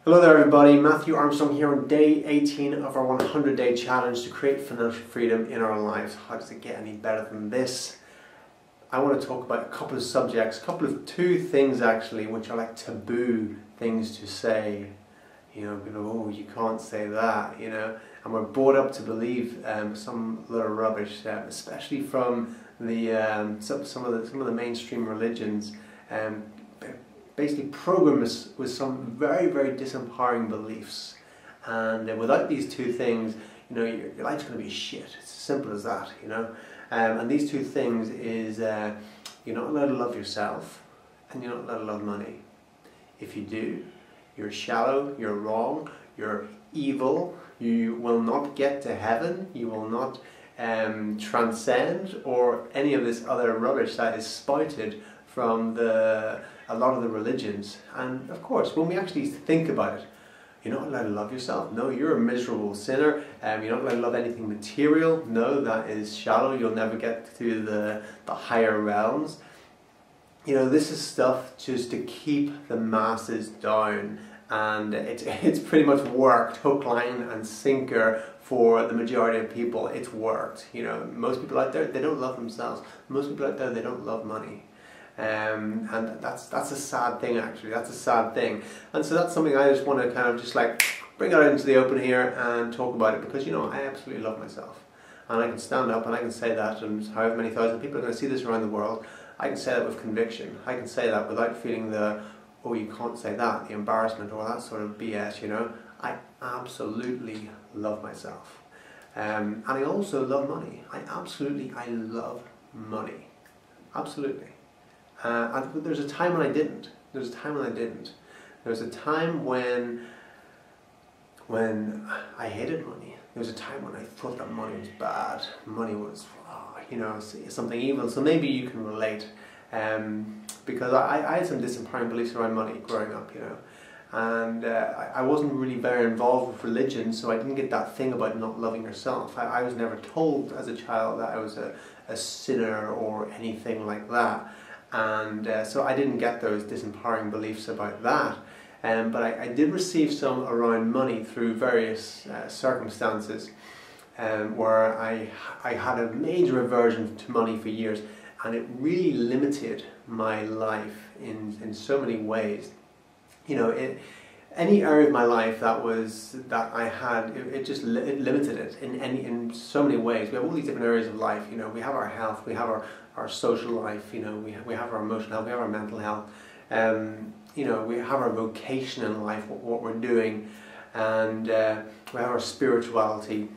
Hello there everybody, Matthew Armstrong here on day 18 of our 100-day challenge to create financial freedom in our lives. How does it get any better than this? I want to talk about a couple of subjects, two things actually, which are like taboo things to say. You know, people, oh, you can't say that, you know, and we're brought up to believe some little rubbish, especially from the some of the mainstream religions. Basically program us with some very disempowering beliefs, and without these two things, you know, your life's going to be shit. It's as simple as that, you know. And these two things is you're not allowed to love yourself, and you're not allowed to love money. If you do, you're shallow, you're wrong, you're evil, you will not get to heaven, you will not transcend, or any of this other rubbish that is spouted from a lot of the religions. And of course, when we actually think about it, you're not allowed to love yourself. No, you're a miserable sinner. You're not allowed to love anything material. No, that is shallow. You'll never get to the higher realms. You know, this is stuff just to keep the masses down, and it's pretty much worked hook, line and sinker for the majority of people. It's worked. You know, most people out there, they don't love themselves. Most people out there, they don't love money. And that's a sad thing actually, that's a sad thing. And so that's something I just want to kind of just like bring out into the open here and talk about it, because you know, I absolutely love myself. And I can stand up and I can say that, and however many thousand people are going to see this around the world, I can say that with conviction. I can say that without feeling the, oh you can't say that, the embarrassment or that sort of BS, you know. I absolutely love myself. And I also love money. I love money. Absolutely. There's a time when I didn't. There's a time when I didn't. There was a time when I hated money. There was a time when I thought that money was bad. Money was, you know, something evil. So maybe you can relate, because I had some disempowering beliefs around money growing up, you know, and I wasn't really very involved with religion, so I didn't get that thing about not loving yourself. I was never told as a child that I was a sinner or anything like that. And so I didn't get those disempowering beliefs about that, but I did receive some around money through various circumstances, where I had a major aversion to money for years, and it really limited my life in so many ways. You know, any area of my life that I had, it limited it in so many ways. We have all these different areas of life. You know, we have our health, we have our social life, you know, we have our emotional health, we have our mental health, you know, we have our vocation in life, what we're doing, and we have our spirituality,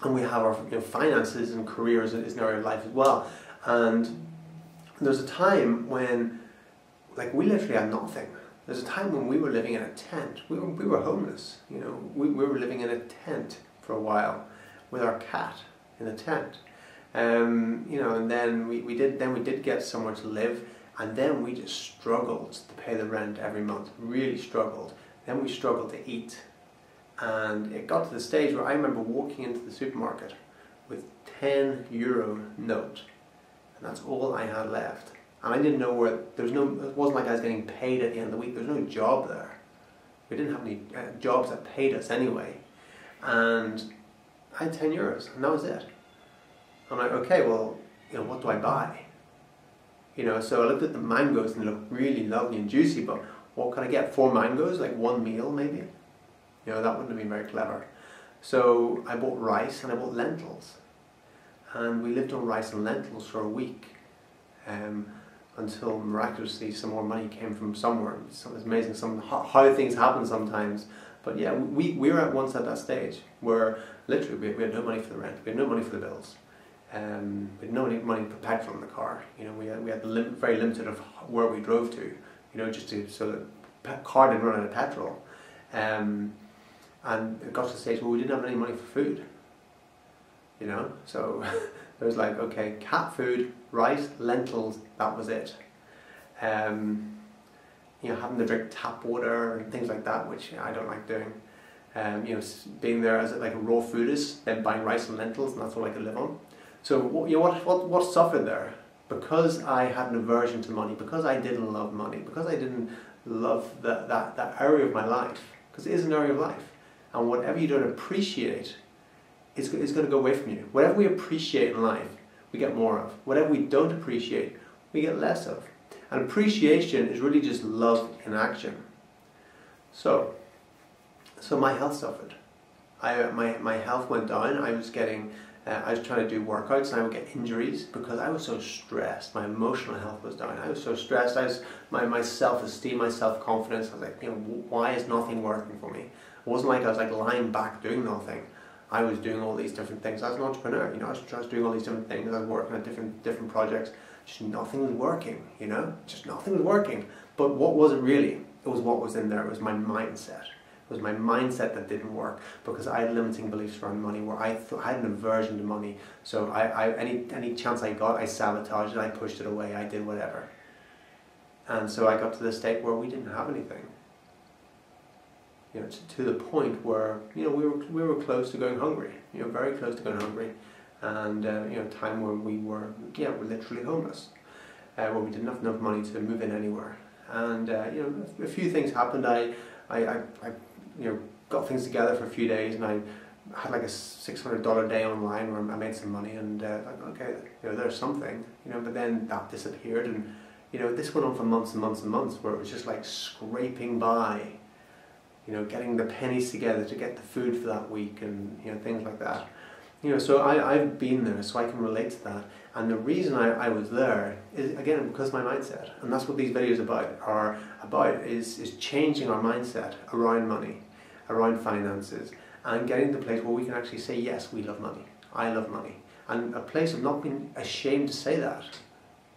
and we have our, you know, finances and careers is an area of life as well. And there's a time when, like, we literally had nothing. There's a time when we were living in a tent. We were homeless, you know. We were living in a tent for a while with our cat in a tent. You know, and then we did get somewhere to live, and then we just struggled to pay the rent every month. Really struggled. Then we struggled to eat, and it got to the stage where I remember walking into the supermarket with €10 note, and that's all I had left. And I didn't know where, it wasn't like I was getting paid at the end of the week. There was no job there. We didn't have any jobs that paid us anyway. And I had €10, and that was it. I'm like, okay, well, you know, what do I buy? You know, so I looked at the mangoes and they looked really lovely and juicy, but what can I get? 4 mangoes, like 1 meal maybe? You know, that wouldn't have been very clever. So I bought rice and I bought lentils. And we lived on rice and lentils for a week. Until miraculously some more money came from somewhere. It's amazing how things happen sometimes. But yeah, we were once at that stage where literally we had no money for the rent, we had no money for the bills, we had no money for petrol in the car. You know, we had very limited of where we drove to. You know, just so that the car didn't run out of petrol, and it got to the stage where we didn't have any money for food. You know, so it was like, okay, cat food, rice, lentils, that was it. You know, having to drink tap water and things like that, which I don't like doing. You know, being there as like a raw foodist, then buying rice and lentils, and that's all I could live on. So you know, what suffered there? Because I had an aversion to money, because I didn't love money, because I didn't love that area of my life, because it is an area of life. And whatever you don't appreciate is going to go away from you. Whatever we appreciate in life, we get more of. Whatever we don't appreciate, we get less of. And appreciation is really just love in action. So my health suffered. My health went down. I was trying to do workouts and I would get injuries because I was so stressed. My emotional health was down. I was so stressed. My self-esteem, my self-confidence, I was like, why is nothing working for me? It wasn't like I was like lying back doing nothing. I was doing all these different things. I was an entrepreneur, I was doing all these different things. I was working on different projects. Just nothing was working, just nothing was working. But what was it really? It was what was in there. It was my mindset. It was my mindset that didn't work because I had limiting beliefs around money where I had an aversion to money. So any chance I got, I sabotaged it, I pushed it away, I did whatever. And so I got to the state where we didn't have anything. To the point where we were close to going hungry. Very close to going hungry, and a time when we were literally homeless, where we didn't have enough money to move in anywhere. And a few things happened. I got things together for a few days, and I had like a $600 day online where I made some money, and okay, there's something, but then that disappeared, and this went on for months and months and months, where it was just like scraping by, getting the pennies together to get the food for that week, and things like that. So I've been there, so I can relate to that. And the reason I was there is, again, because of my mindset. And that's what these videos are about, is changing our mindset around money, around finances, and getting to the place where we can actually say, yes, we love money. I love money. And a place of not being ashamed to say that.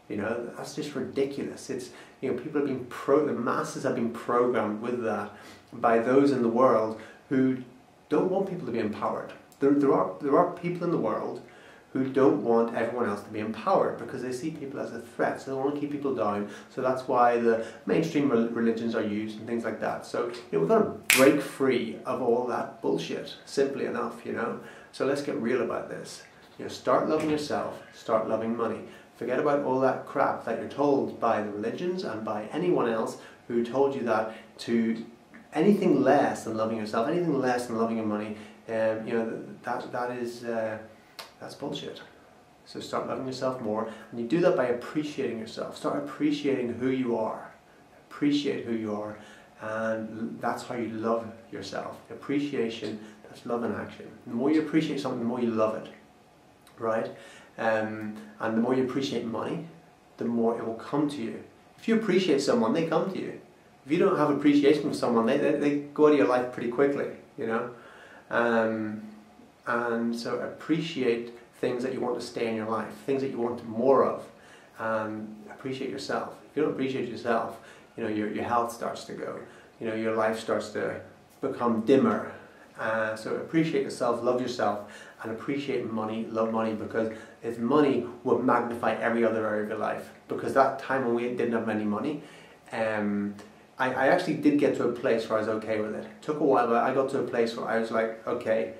That's just ridiculous. It's, people have been the masses have been programmed with that by those in the world who don't want people to be empowered. There are people in the world who don't want everyone else to be empowered because they see people as a threat, so they want to keep people down. So that's why the mainstream religions are used and things like that. So we've got to break free of all that bullshit, simply enough, So let's get real about this. Start loving yourself, start loving money. Forget about all that crap that you're told by the religions and by anyone else who told you that to anything less than loving yourself, anything less than loving your money, that's bullshit. So start loving yourself more, and you do that by appreciating yourself. Start appreciating who you are. Appreciate who you are, and that's how you love yourself. Appreciation, that's love in action. The more you appreciate something, the more you love it, right? And the more you appreciate money, the more it will come to you. If you appreciate someone, they come to you. If you don't have appreciation for someone, they go out of your life pretty quickly, And so appreciate things that you want to stay in your life, things that you want more of. Appreciate yourself. If you don't appreciate yourself, your health starts to go. Your life starts to become dimmer. So appreciate yourself, love yourself, and appreciate money, love money, because if money will magnify every other area of your life. Because that time when we didn't have any money, I actually did get to a place where I was okay with it. It took a while, but I got to a place where I was like, okay,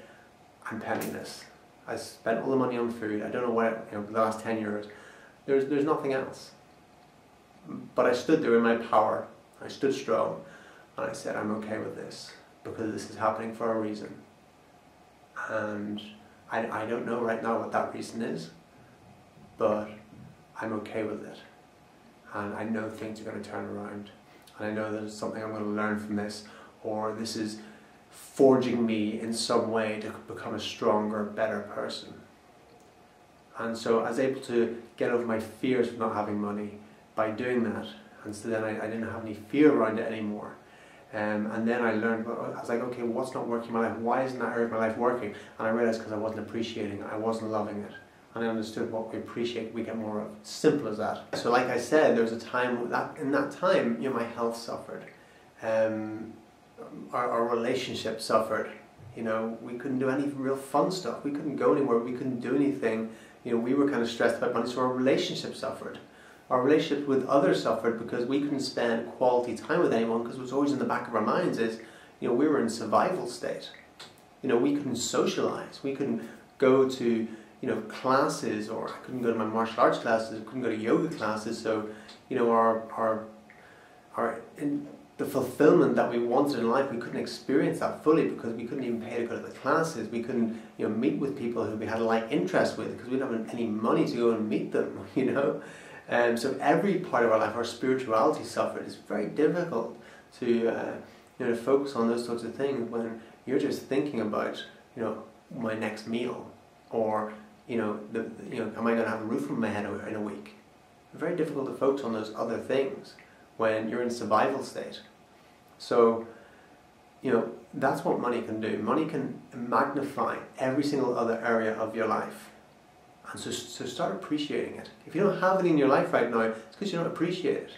I'm penniless. I spent all the money on food. I don't know what, the last 10 years. There's nothing else. But I stood there in my power. I stood strong, and I said, I'm okay with this, because this is happening for a reason. And I don't know right now what that reason is, but I'm okay with it. And I know things are going to turn around. And I know there's something I'm going to learn from this, or this is forging me in some way to become a stronger, better person. And so I was able to get over my fears of not having money by doing that. And so then I didn't have any fear around it anymore. And then I learned, I was like, okay, what's not working in my life? Why isn't that area of my life working? And I realized because I wasn't appreciating it, I wasn't loving it. And I understood what we appreciate, we get more of. Simple as that. So like I said, there was a time, in that time, my health suffered. Our relationship suffered. We couldn't do any real fun stuff. We couldn't go anywhere, we couldn't do anything. We were kind of stressed about money, so our relationship suffered. Our relationship with others suffered because we couldn't spend quality time with anyone, because it was always in the back of our minds is, we were in survival state. We couldn't socialize. We couldn't go to, classes, or I couldn't go to my martial arts classes, I couldn't go to yoga classes. So, the fulfillment that we wanted in life, we couldn't experience that fully because we couldn't even pay to go to the classes. We couldn't, meet with people who we had a like interest with because we didn't have any money to go and meet them, So every part of our life, our spirituality suffered. It's very difficult to, to focus on those sorts of things when you're just thinking about, my next meal, or, am I going to have a roof over my head in a week? It's very difficult to focus on those other things when you're in survival state. So, that's what money can do. Money can magnify every single other area of your life. And so start appreciating it. If you don't have it in your life right now, it's because you don't appreciate it.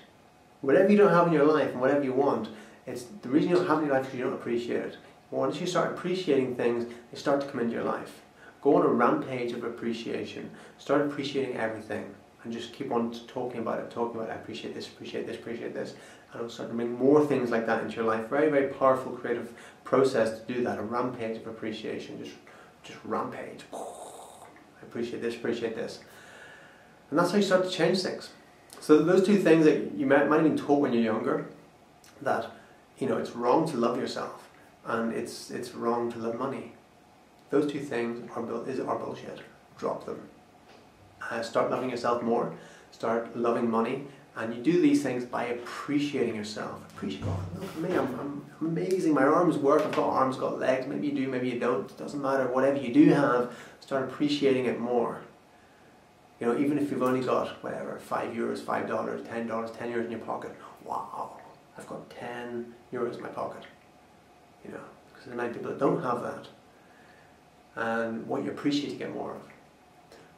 Whatever you don't have in your life and whatever you want, it's the reason you don't have it in your life is because you don't appreciate it. Once you start appreciating things, they start to come into your life. Go on a rampage of appreciation. Start appreciating everything. And just keep on talking about it, I appreciate this, appreciate this, appreciate this. And it'll start to bring more things like that into your life. Very, very powerful creative process to do that, a rampage of appreciation. Just rampage. I appreciate this, appreciate this. And that's how you start to change things. So those two things that you might have been taught when you're younger, that, it's wrong to love yourself and it's wrong to love money. Those two things are bullshit. Drop them. Start loving yourself more, start loving money, and you do these things by appreciating yourself. Appreciate, look at me, I'm amazing, my arms work, I've got arms, got legs, maybe you do, maybe you don't, it doesn't matter, whatever you do have, start appreciating it more. Even if you've only got, whatever, €5, $5, $10, 10 euros in your pocket, wow, I've got 10 euros in my pocket. Because there are many people that don't have that. And what you appreciate you get more of.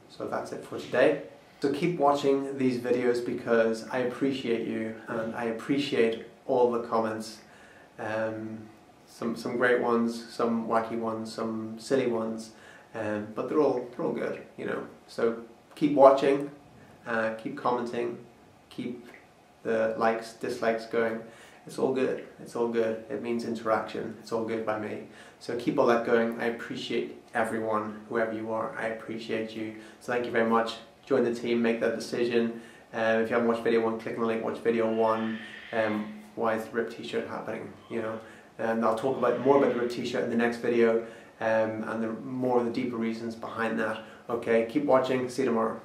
So that's it for today. So keep watching these videos because I appreciate you and I appreciate all the comments. Some great ones, some wacky ones, some silly ones, but they're all good, So keep watching, keep commenting, keep the likes, dislikes going. It's all good. It's all good. It means interaction. It's all good by me. So keep all that going. I appreciate everyone, whoever you are. I appreciate you. So thank you very much. Join the team. Make that decision. If you haven't watched video 1, click on the link. Watch video 1. Why is the RIP t-shirt happening? And I'll talk more about the RIP t-shirt in the next video, and more of the deeper reasons behind that. Okay. Keep watching. See you tomorrow.